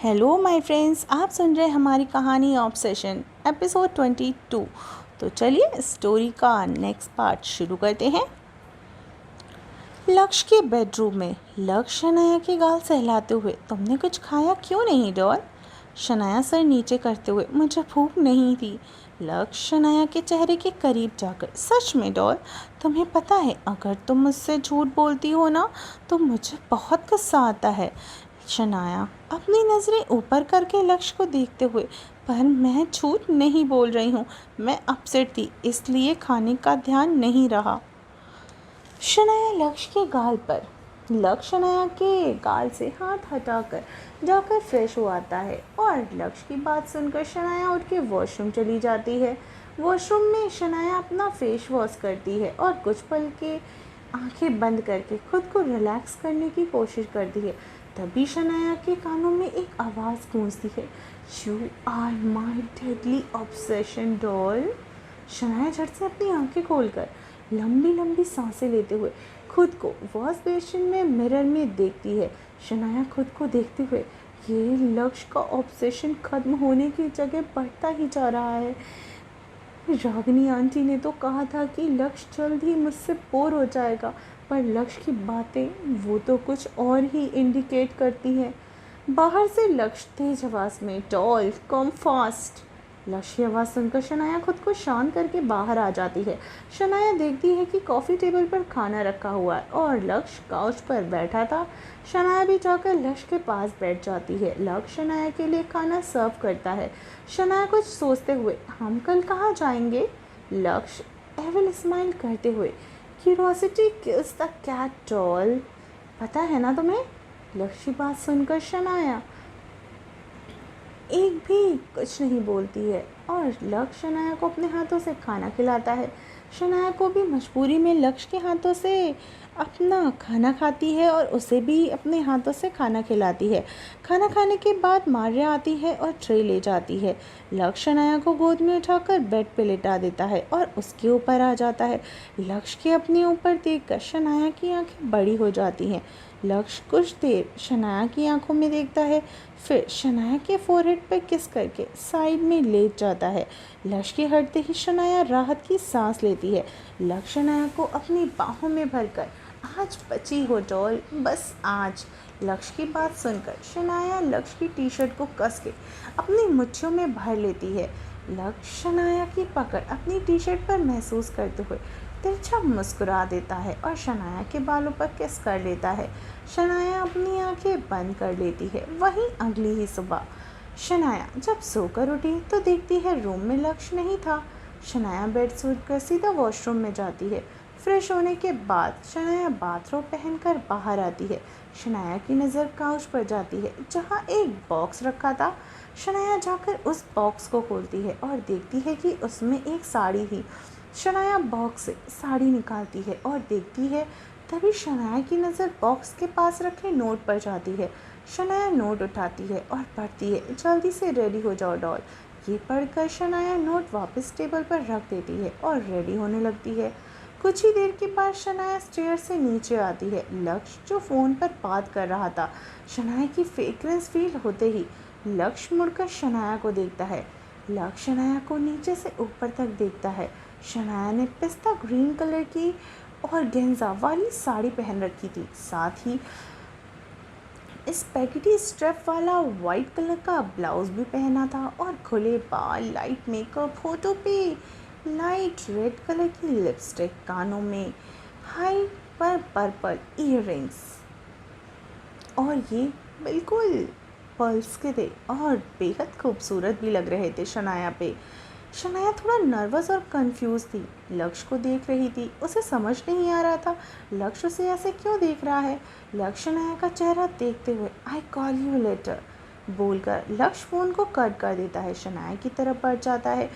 Hello my friends, आप सुन रहे हैं हमारी कहानी ऑब्सेशन एपिसोड 22। तो चलिए स्टोरी का नेक्स्ट पार्ट शुरू करते हैं। लक्ष्य के बेडरूम में लक्ष्य शनाया के गाल सहलाते हुए, तुमने कुछ खाया क्यों नहीं डॉल? शनाया सर नीचे करते हुए, मुझे भूख नहीं थी। लक्ष्य शनाया के चेहरे के करीब जाकर, सच में डॉल, तुम्हें पता है अगर तुम मुझसे झूठ बोलती हो ना तो मुझे बहुत गुस्सा आता है। शनाया अपनी नज़रें ऊपर करके लक्ष्य को देखते हुए, पर मैं झूठ नहीं बोल रही हूँ, मैं अपसेट थी इसलिए खाने का ध्यान नहीं रहा। शनाया लक्ष्य के गाल पर, लक्ष्य शनाया के गाल से हाथ हटाकर जाकर फ्रेश हो आता है और लक्ष्य की बात सुनकर शनाया उठ के वॉशरूम चली जाती है। वॉशरूम में शनाया अपना फेस वॉश करती है और कुछ पल के आंखें बंद करके खुद को रिलैक्स करने की कोशिश करती है। तभी शनाया के कानों में एक आवाज़ गूंजती है, you are my deadly obsession doll. Shanaya झट से अपनी आंखें खोलकर लंबी लंबी सांसें लेते हुए खुद को वॉश बेसिन में मिरर में देखती है। शनाया खुद को देखते हुए, ये लक्ष्य का ऑब्सेशन खत्म होने की जगह बढ़ता ही जा रहा है। रागिनी आंटी ने तो कहा था कि लक्ष्य जल्द ही मुझसे बोर हो जाएगा, पर लक्ष्य की बातें वो तो कुछ और ही इंडिकेट करती है। बाहर से लक्ष्य तेज आवाज़ में, डॉल कम फास्ट। लक्ष्य की आवाज़ सुनकर शनाया खुद को शांत करके बाहर आ जाती है। शनाया देखती है कि कॉफ़ी टेबल पर खाना रखा हुआ है और लक्ष्य काउच पर बैठा था। शनाया भी जाकर लक्ष्य के पास बैठ जाती है। लक्ष्य शनाया के लिए खाना सर्व करता है। शनाया कुछ सोचते हुए, हम कल कहाँ जाएंगे? लक्ष्य एविल स्माइल करते हुए, curiosity kills the cat doll, पता है ना तुम्हें? लक्ष्य की बात सुनकर शनाया एक भी कुछ नहीं बोलती है और लक्ष्य शनाया को अपने हाथों से खाना खिलाता है। शनाया को भी मजबूरी में लक्ष्य के हाथों से अपना खाना खाती है और उसे भी अपने हाथों से खाना खिलाती है। खाना खाने के बाद मार्या आती है और ट्रे ले जाती है। लक्ष्य शनाया को गोद में उठाकर बेड पे लेटा देता है और उसके ऊपर आ जाता है। लक्ष्य के अपने ऊपर देखकर शनाया की आंखें बड़ी हो जाती हैं। लक्ष्य कुछ देर शनाया की आंखों में देखता है, फिर शनाया के फोरहेड पर किस करके साइड में लेट जाता है। लक्ष्य के हटते ही शनाया राहत की सांस लेती है। लक्ष्य शनाया को अपनी बाहों में भरकर, आज बची हो डॉल, बस आज। लक्ष्य की बात सुनकर शनाया लक्ष्य की टी शर्ट को कस के अपनी मुट्ठियों में भर लेती है। लक्ष्य शनाया की पकड़ अपनी टी शर्ट पर महसूस करते हुए तिरछा मुस्कुरा देता है और शनाया के बालों पर किस कर लेता है। शनाया अपनी आंखें बंद कर लेती है। वहीं अगली ही सुबह शनाया जब सोकर उठी तो देखती है रूम में लक्ष्य नहीं था। शनाया बेड सूट कर सीधा वॉशरूम में जाती है। फ्रेश होने के बाद शनाया बाथरोब पहनकर बाहर आती है। शनाया की नज़र काउच पर जाती है जहाँ एक बॉक्स रखा था। शनाया जाकर उस बॉक्स को खोलती है और देखती है कि उसमें एक साड़ी थी। शनाया बॉक्स से साड़ी निकालती है और देखती है। तभी शनाया की नज़र बॉक्स के पास रखे नोट पर जाती है। शनाया नोट उठाती है और पढ़ती है, जल्दी से रेडी हो जाओ डॉल। ये पढ़कर शनाया नोट वापस टेबल पर रख देती है और रेडी होने लगती है। कुछ ही देर के बाद शनाया स्टेयर से नीचे आती है। लक्ष्य जो फ़ोन पर बात कर रहा था, शनाया की फ्रेग्रेंस फील होते ही लक्ष्य मुड़कर शनाया को देखता है। लक्ष्य शनाया को नीचे से ऊपर तक देखता है। शनाया ने पिस्ता ग्रीन कलर की और गेंजा वाली साड़ी पहन रखी थी, साथ ही स्पेगेटी स्ट्रेप वाला वाइट कलर का ब्लाउज भी पहना था और खुले बाल, लाइट मेकअप, होठों पे लाइट रेड कलर की लिपस्टिक, कानों में हाई पर पर्पल ईयररिंग्स, और ये बिल्कुल पर्ल्स के थे और बेहद खूबसूरत भी लग रहे थे शनाया पे। शनाया थोड़ा नर्वस और कंफ्यूज थी। लक्ष्य को देख रही थी, उसे समझ नहीं आ रहा था लक्ष्य उसे ऐसे क्यों देख रहा है। लक्ष्य शनाया का चेहरा देखते हुए, आई कॉल यू लेटर बोलकर लक्ष्य फ़ोन को कट कर देता है। शनाया की तरफ बढ़ जाता है।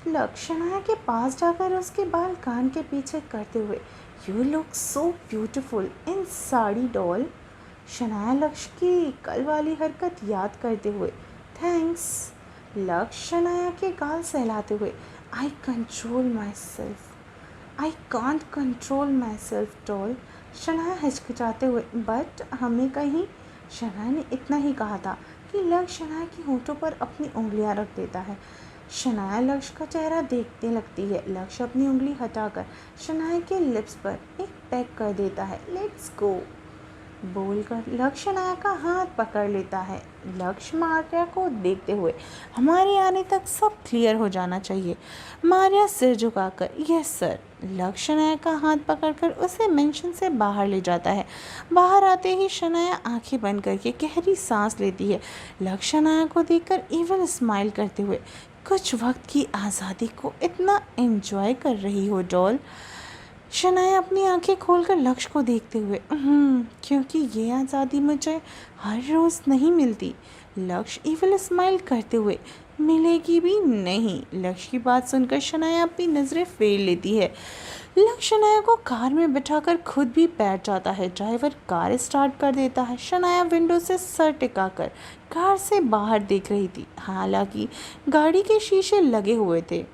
लक्ष्य शनाया के पास जाकर उसके बाल कान के पीछे करते हुए, you look so beautiful in sari doll. Shanaya लक्ष्य की कल वाली हरकत याद करते हुए, थैंक्स। लक्ष्य शनाया के गाल सहलाते हुए, आई control my self, I can't control my self doll. Shanaya हिचकिचाते हुए, बट हमें कहीं, शनाया ने इतना ही कहा था। कि लक्ष्य शनाया की होठों पर अपनी उंगलियां रख देता है। शनाया लक्ष्य का चेहरा देखने लगती है। लक्ष्य अपनी उंगली हटाकर शनाया के लिप्स पर एक पैक कर देता है। लेट्स गो बोलकर लक्ष्य शनाया का हाथ पकड़ लेता है। लक्ष्य मारिया को देखते हुए, हमारे आने तक सब क्लियर हो जाना चाहिए। मारिया सिर झुकाकर यस सर। लक्ष्य शनाया का हाथ पकड़कर उसे मेंशन से बाहर ले जाता है। बाहर आते ही शनाया आंखें बंद करके गहरी सांस लेती है। लक्ष्य शनाया को देखकर इवल स्माइल करते हुए, कुछ वक्त की आज़ादी को इतना एंजॉय कर रही हो डॉल। शनाया अपनी आंखें खोलकर लक्ष्य को देखते हुए, क्योंकि ये आज़ादी मुझे हर रोज़ नहीं मिलती। लक्ष्य इवल स्माइल करते हुए, मिलेगी भी नहीं। लक्ष्य की बात सुनकर शनाया अपनी नज़रें फेर लेती है। लक्ष्य शनाया को कार में बिठाकर खुद भी बैठ जाता है। ड्राइवर कार स्टार्ट कर देता है। शनाया विंडो से सर टिकाकर कार से बाहर देख रही थी। हालांकि गाड़ी के शीशे लगे हुए थे।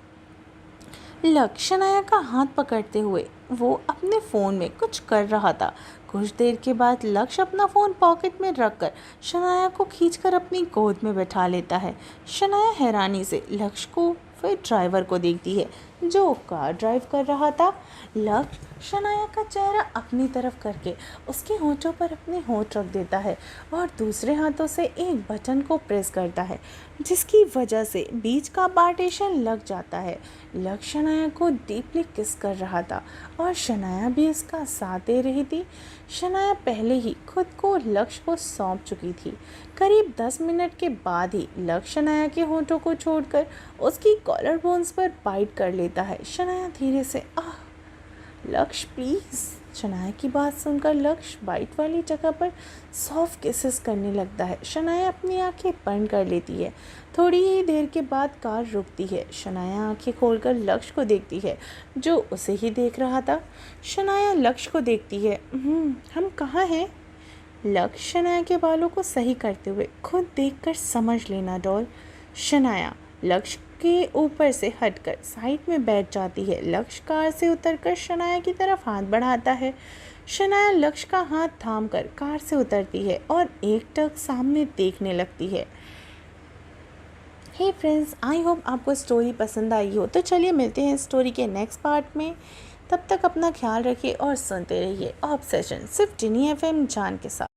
लक्ष्य शनाया का हाथ पकड़ते हुए वो अपने फ़ोन में कुछ कर रहा था। कुछ देर के बाद लक्ष्य अपना फ़ोन पॉकेट में रखकर शनाया को खींचकर अपनी गोद में बैठा लेता है। शनाया हैरानी से लक्ष्य को फिर ड्राइवर को देखती है जो कार ड्राइव कर रहा था। लक्ष्य शनाया का चेहरा अपनी तरफ करके उसके होंठों पर अपने होंठ रख देता है और दूसरे हाथों से एक बटन को प्रेस करता है, जिसकी वजह से बीच का पार्टीशन लग जाता है। लक्ष्य शनाया को डीपली किस कर रहा था और शनाया भी इसका साथ दे रही थी। शनाया पहले ही खुद को लक्ष्य को सौंप चुकी थी। करीब 10 मिनट के बाद ही लक्ष्य शनाया के होंठों को छोड़कर उसकी कॉलर बोन्स पर बाइट कर लेता है। शनाया धीरे से लक्ष्य प्लीज़। शनाया की बात सुनकर लक्ष्य बाइट वाली जगह पर सॉफ्ट किसेस करने लगता है। शनाया अपनी आंखें बंद कर लेती है। थोड़ी ही देर के बाद कार रुकती है। शनाया आंखें खोलकर लक्ष्य को देखती है जो उसे ही देख रहा था। शनाया लक्ष्य को देखती है, हम कहाँ हैं? लक्ष्य शनाया के बालों को सही करते हुए, खुद देखकर समझ लेना डॉल। शनाया लक्ष्य के ऊपर से हटकर साइड में बैठ जाती है। लक्ष्य कार से उतरकर शनाया की तरफ हाथ बढ़ाता है। शनाया लक्ष्य का हाथ थामकर कार से उतरती है और एकटक सामने देखने लगती है। हे फ्रेंड्स, आई होप आपको स्टोरी पसंद आई हो। तो चलिए मिलते हैं स्टोरी के नेक्स्ट पार्ट में। तब तक अपना ख्याल रखिए और सुनते रहिए ऑब्सेशन सिर्फ टिनी FM जान के साथ।